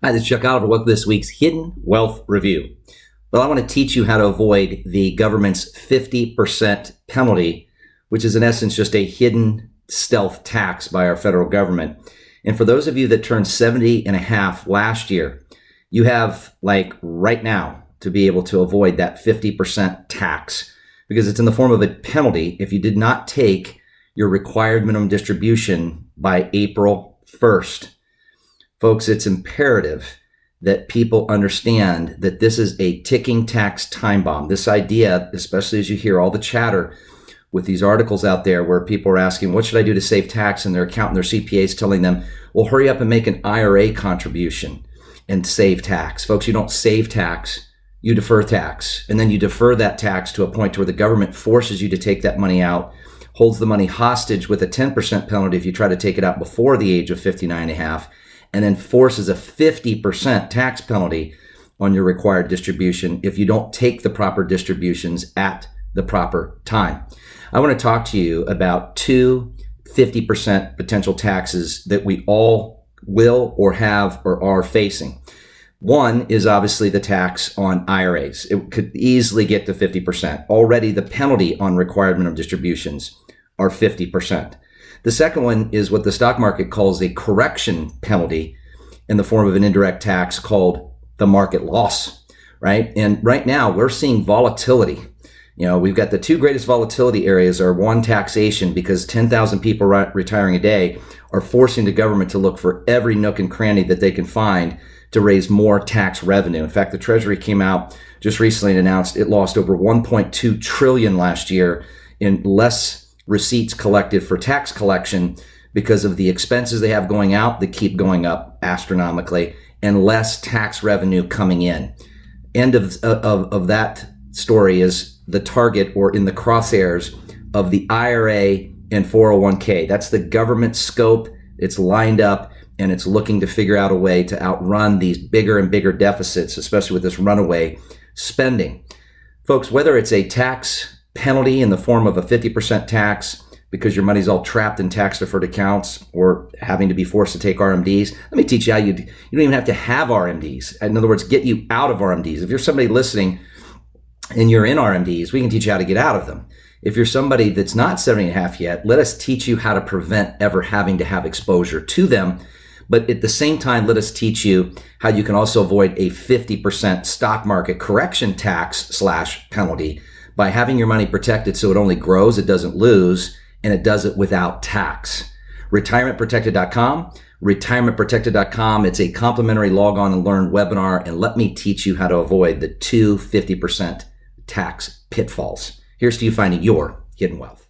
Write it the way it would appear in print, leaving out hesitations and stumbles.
Hi, this is Chuck Oliver. Welcome to this week's Hidden Wealth Review. Well, I want to teach you how to avoid the government's 50% penalty, which is in essence just a hidden stealth tax by our federal government. And for those of you that turned 70 and a half last year, you have right now to be able to avoid that 50% tax because it's in the form of a penalty if you did not take your required minimum distribution by April 1st. Folks, it's imperative that people understand that this is a ticking tax time bomb. This idea, especially as you hear all the chatter with these articles out there where people are asking, what should I do to save tax? And their accountant, their CPA is telling them, well, hurry up and make an IRA contribution and save tax. Folks, you don't save tax, you defer tax. And then you defer that tax to a point where the government forces you to take that money out, holds the money hostage with a 10% penalty if you try to take it out before the age of 59 and a half, and then forces a 50% tax penalty on your required distribution if you don't take the proper distributions at the proper time. I want to talk to you about two 50% potential taxes that we all will or have or are facing. One is obviously the tax on IRAs. It could easily get to 50%. Already the penalty on required minimum distributions are 50%. The second one is what the stock market calls a correction penalty in the form of an indirect tax called the market loss, right? And right now we're seeing volatility. You know, we've got the two greatest volatility areas are one, taxation, because 10,000 people retiring a day are forcing the government to look for every nook and cranny that they can find to raise more tax revenue. In fact, the Treasury came out just recently and announced it lost over 1.2 trillion last year in less receipts collected for tax collection because of the expenses they have going out that keep going up astronomically and less tax revenue coming in. End of that story is the target or in the crosshairs of the IRA and 401k. That's the government scope. It's lined up and it's looking to figure out a way to outrun these bigger and bigger deficits, especially with this runaway spending. Folks, whether it's a tax penalty in the form of a 50% tax because your money's all trapped in tax deferred accounts or having to be forced to take RMDs. Let me teach you how you don't even have to have RMDs. In other words, get you out of RMDs. If you're somebody listening and you're in RMDs, we can teach you how to get out of them. If you're somebody that's not 70 and a half yet, let us teach you how to prevent ever having to have exposure to them. But at the same time, let us teach you how you can also avoid a 50% stock market correction tax / penalty by having your money protected so it only grows, it doesn't lose, and it does it without tax. RetirementProtected.com. RetirementProtected.com. It's a complimentary log on and learn webinar, and let me teach you how to avoid the two 50% tax pitfalls. Here's to you finding your hidden wealth.